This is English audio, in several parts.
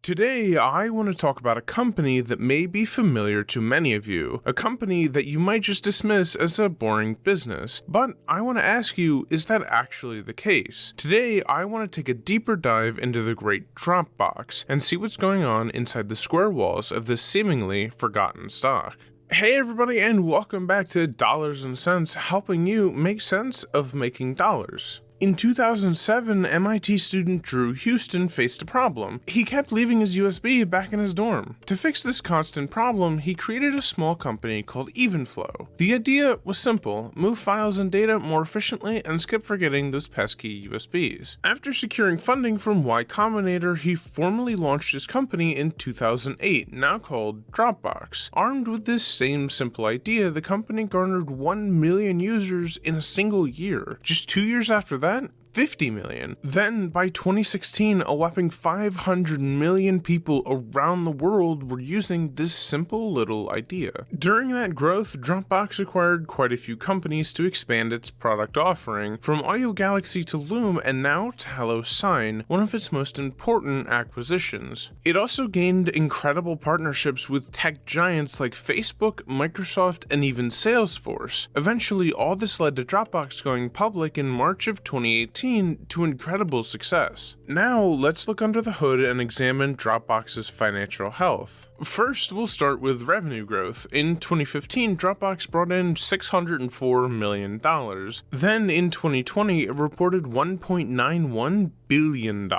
Today, I want to talk about a company that may be familiar to many of you, a company that you might just dismiss as a boring business, but I want to ask you, is that actually the case? Today, I want to take a deeper dive into the great Dropbox and see what's going on inside the square walls of this seemingly forgotten stock. Hey everybody, and welcome back to Dollars and Cents, helping you make sense of making dollars. In 2007, MIT student Drew Houston faced a problem. He kept leaving his USB back in his dorm. To fix this constant problem, he created a small company called Evenflow. The idea was simple: move files and data more efficiently and skip forgetting those pesky USBs. After securing funding from Y Combinator, he formally launched his company in 2008, now called Dropbox. Armed with this same simple idea, the company garnered 1 million users in a single year. Just 2 years after that, 50 million. Then, by 2016, a whopping 500 million people around the world were using this simple little idea. During that growth, Dropbox acquired quite a few companies to expand its product offering, from Audio Galaxy to Loom and now to HelloSign, one of its most important acquisitions. It also gained incredible partnerships with tech giants like Facebook, Microsoft, and even Salesforce. Eventually, all this led to Dropbox going public in March of 2018 to incredible success. Now, let's look under the hood and examine Dropbox's financial health. First, we'll start with revenue growth. In 2015, Dropbox brought in $604 million. Then, in 2020, it reported $1.91 billion.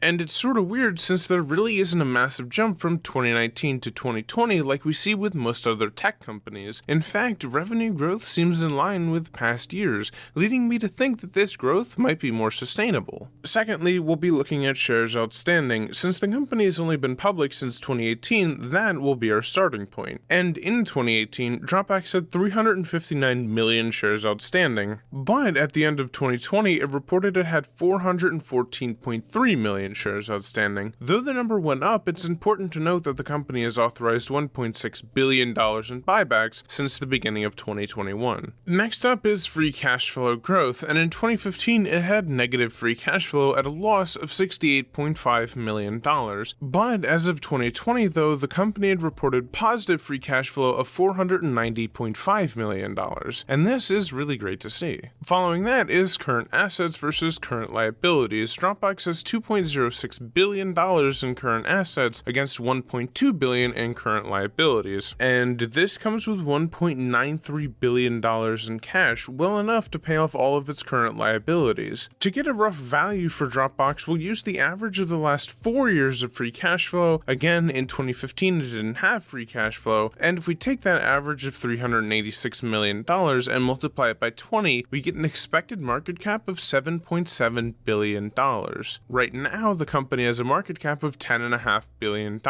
And it's sort of weird since there really isn't a massive jump from 2019 to 2020 like we see with most other tech companies. In fact, revenue growth seems in line with past years, leading me to think that this growth might be more sustainable. Secondly, we'll be looking at shares outstanding. Since the company has only been public since 2018, that will be our starting point. And in 2018, Dropbox had 359 million shares outstanding. But at the end of 2020, it reported it had 414.3 million shares outstanding. Though the number went up, it's important to note that the company has authorized $1.6 billion in buybacks since the beginning of 2021. Next up is free cash flow growth, and in 2015, it had negative free cash flow at a loss of $68.5 million. But as of 2020, though, the company had reported positive free cash flow of $490.5 million, and this is really great to see. Following that is current assets versus current liabilities. Dropbox has $2.06 billion in current assets against $1.2 billion in current liabilities, and this comes with $1.93 billion in cash, well enough to pay off all of its current liabilities. To get a rough value for Dropbox, we'll use the average of the last 4 years of free cash flow. Again, in 2015 it didn't have free cash flow, and if we take that average of $386 million and multiply it by 20, we get an expected market cap of $7.7 billion. Right now, the company has a market cap of $10.5 billion,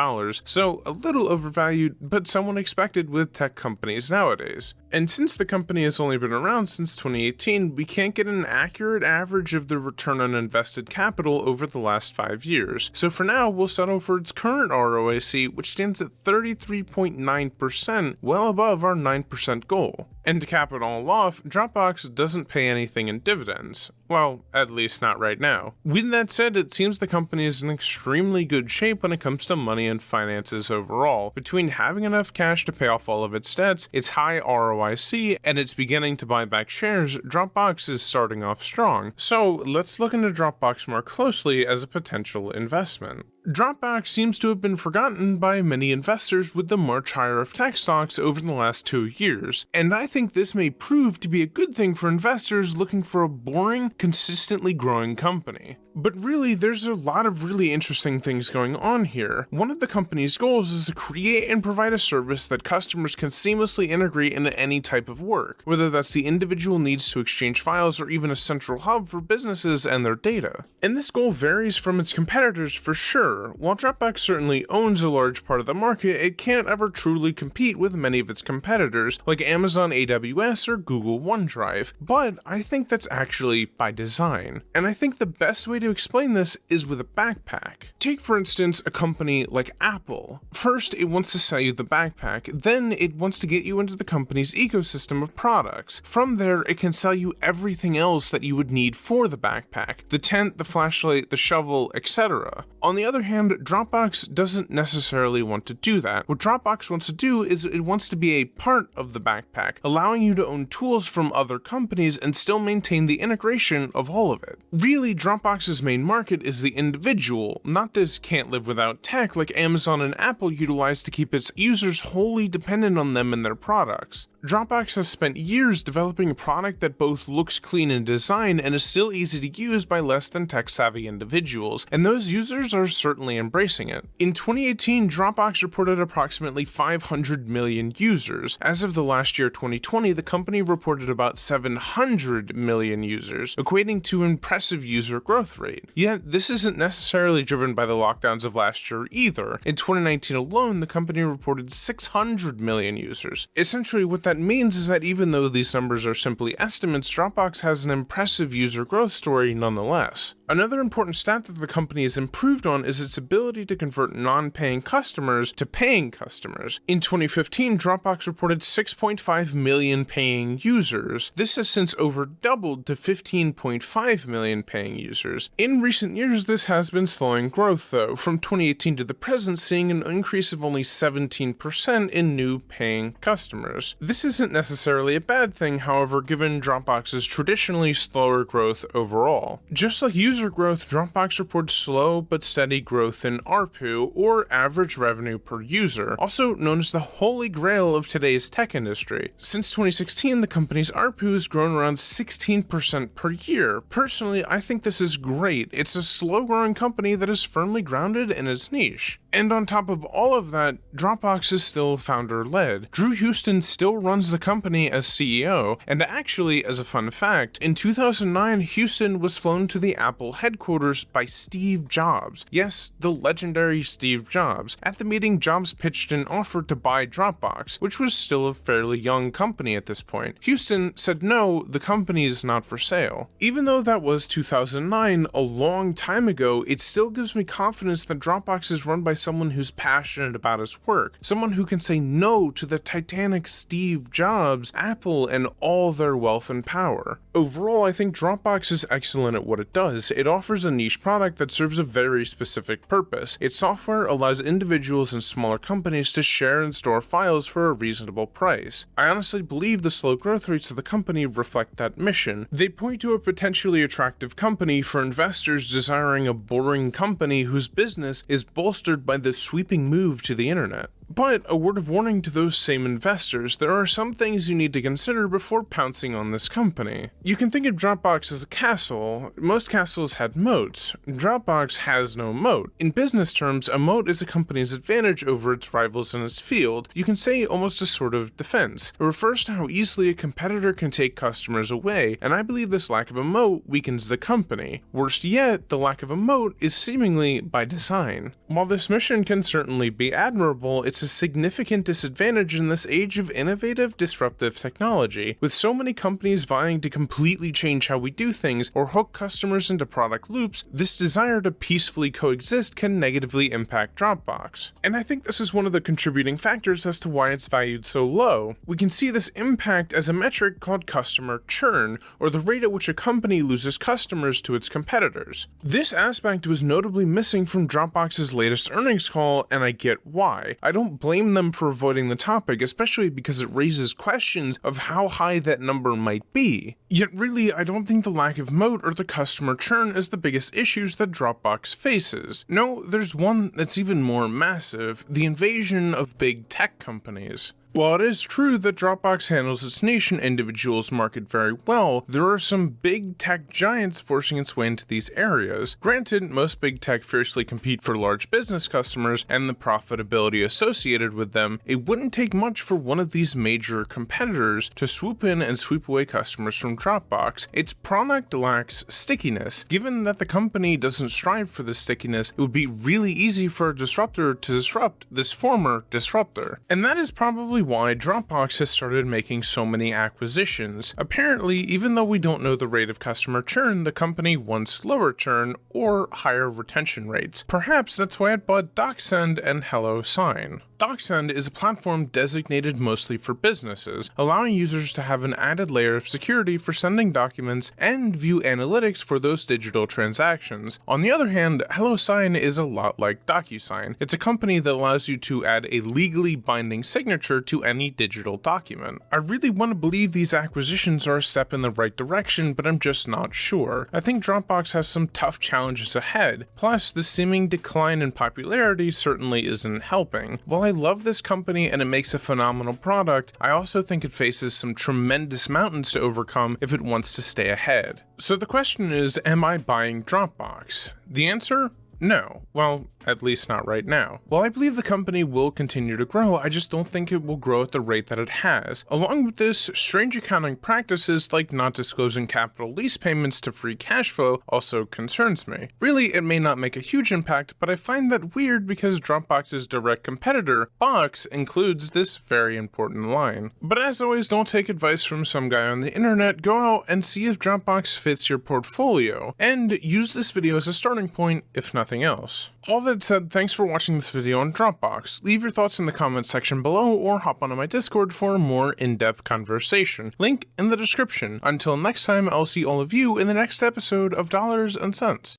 so a little overvalued, but somewhat expected with tech companies nowadays. And since the company has only been around since 2018, we can't get an accurate average of the return on invested capital over the last 5 years. So for now, we'll settle for its current ROIC, which stands at 33.9%, well above our 9% goal. And to cap it all off, Dropbox doesn't pay anything in dividends. Well, at least not right now. With that said, it seems the company is in extremely good shape when it comes to money and finances overall. Between having enough cash to pay off all of its debts, its high ROIC, and its beginning to buy back shares, Dropbox is starting off strong. So let's look into Dropbox more closely as a potential investment. Dropbox seems to have been forgotten by many investors with the march higher of tech stocks over the last 2 years, and I think this may prove to be a good thing for investors looking for a boring, consistently growing company. But really, there's a lot of really interesting things going on here. One of the company's goals is to create and provide a service that customers can seamlessly integrate into any type of work, whether that's the individual needs to exchange files or even a central hub for businesses and their data. And this goal varies from its competitors for sure. While Dropbox certainly owns a large part of the market, it can't ever truly compete with many of its competitors like Amazon AWS or Google OneDrive. But I think that's actually by design. And I think the best way to to explain this is with a backpack. Take for instance a company like Apple. First, it wants to sell you the backpack, then it wants to get you into the company's ecosystem of products. From there, it can sell you everything else that you would need for the backpack: the tent, the flashlight, the shovel, etc. On the other hand, Dropbox doesn't necessarily want to do that. What Dropbox wants to do is it wants to be a part of the backpack, allowing you to own tools from other companies and still maintain the integration of all of it. Really, Dropbox's main market is the individual, not this can't live without tech like Amazon and Apple utilize to keep its users wholly dependent on them and their products. Dropbox has spent years developing a product that both looks clean in design and is still easy to use by less than tech-savvy individuals, and those users are certainly embracing it. In 2018, Dropbox reported approximately 500 million users. As of the last year, 2020, the company reported about 700 million users, equating to an impressive user growth rate. Yet, this isn't necessarily driven by the lockdowns of last year either. In 2019 alone, the company reported 600 million users. Essentially, what that means is that even though these numbers are simply estimates, Dropbox has an impressive user growth story nonetheless. Another important stat that the company has improved on is its ability to convert non-paying customers to paying customers. In 2015, Dropbox reported 6.5 million paying users. This has since over doubled to 15.5 million paying users. In recent years, this has been slowing growth though, from 2018 to the present seeing an increase of only 17% in new paying customers. This isn't necessarily a bad thing, however, given Dropbox's traditionally slower growth overall. Just like user growth, Dropbox reports slow but steady growth in ARPU, or average revenue per user, also known as the holy grail of today's tech industry. Since 2016, the company's ARPU has grown around 16% per year. Personally, I think this is great. It's a slow-growing company that is firmly grounded in its niche. And on top of all of that, Dropbox is still founder-led. Drew Houston still runs the company as CEO, and actually, as a fun fact, in 2009, Houston was flown to the Apple headquarters by Steve Jobs. Yes, the legendary Steve Jobs. At the meeting, Jobs pitched an offer to buy Dropbox, which was still a fairly young company at this point. Houston said no, the company is not for sale. Even though that was 2009, a long time ago, it still gives me confidence that Dropbox is run by someone who's passionate about his work, someone who can say no to the titanic Steve Jobs, Apple, and all their wealth and power. Overall, I think Dropbox is excellent at what it does. It offers a niche product that serves a very specific purpose. Its software allows individuals and smaller companies to share and store files for a reasonable price. I honestly believe the slow growth rates of the company reflect that mission. They point to a potentially attractive company for investors desiring a boring company whose business is bolstered by the sweeping move to the internet. But a word of warning to those same investors, there are some things you need to consider before pouncing on this company. You can think of Dropbox as a castle. Most castles had moats. Dropbox has no moat. In business terms, a moat is a company's advantage over its rivals in its field. You can say almost a sort of defense. It refers to how easily a competitor can take customers away, and I believe this lack of a moat weakens the company. Worst yet, the lack of a moat is seemingly by design. While this mission can certainly be admirable, it's a significant disadvantage in this age of innovative, disruptive technology. With so many companies vying to completely change how we do things or hook customers into product loops, this desire to peacefully coexist can negatively impact Dropbox. And I think this is one of the contributing factors as to why it's valued so low. We can see this impact as a metric called customer churn, or the rate at which a company loses customers to its competitors. This aspect was notably missing from Dropbox's latest earnings call, and I get why. I don't blame them for avoiding the topic, especially because it raises questions of how high that number might be. Yet really, I don't think the lack of moat or the customer churn is the biggest issues that Dropbox faces. No, there's one that's even more massive: the invasion of big tech companies. While it is true that Dropbox handles its niche and individuals market very well, there are some big tech giants forcing its way into these areas. Granted, most big tech fiercely compete for large business customers and the profitability associated with them. It wouldn't take much for one of these major competitors to swoop in and sweep away customers from Dropbox. Its product lacks stickiness. Given that the company doesn't strive for this stickiness, it would be really easy for a disruptor to disrupt this former disruptor. And that is probably why Dropbox has started making so many acquisitions. Apparently, even though we don't know the rate of customer churn, the company wants lower churn or higher retention rates. Perhaps that's why it bought DocSend and HelloSign. DocSend is a platform designated mostly for businesses, allowing users to have an added layer of security for sending documents and view analytics for those digital transactions. On the other hand, HelloSign is a lot like DocuSign. It's a company that allows you to add a legally binding signature to any digital document. I really want to believe these acquisitions are a step in the right direction, but I'm just not sure. I think Dropbox has some tough challenges ahead. Plus, the seeming decline in popularity certainly isn't helping. While I love this company and it makes a phenomenal product, I also think it faces some tremendous mountains to overcome if it wants to stay ahead. So the question is, am I buying Dropbox? The answer? No. Well, at least not right now. While I believe the company will continue to grow, I just don't think it will grow at the rate that it has. Along with this, strange accounting practices like not disclosing capital lease payments to free cash flow also concerns me. Really, it may not make a huge impact, but I find that weird because Dropbox's direct competitor, Box, includes this very important line. But as always, don't take advice from some guy on the internet, go out and see if Dropbox fits your portfolio, and use this video as a starting point, if nothing else. All that said, thanks for watching this video on Dropbox. Leave your thoughts in the comments section below or hop onto my Discord for a more in-depth conversation. Link in the description. Until next time, I'll see all of you in the next episode of Dollars and Cents.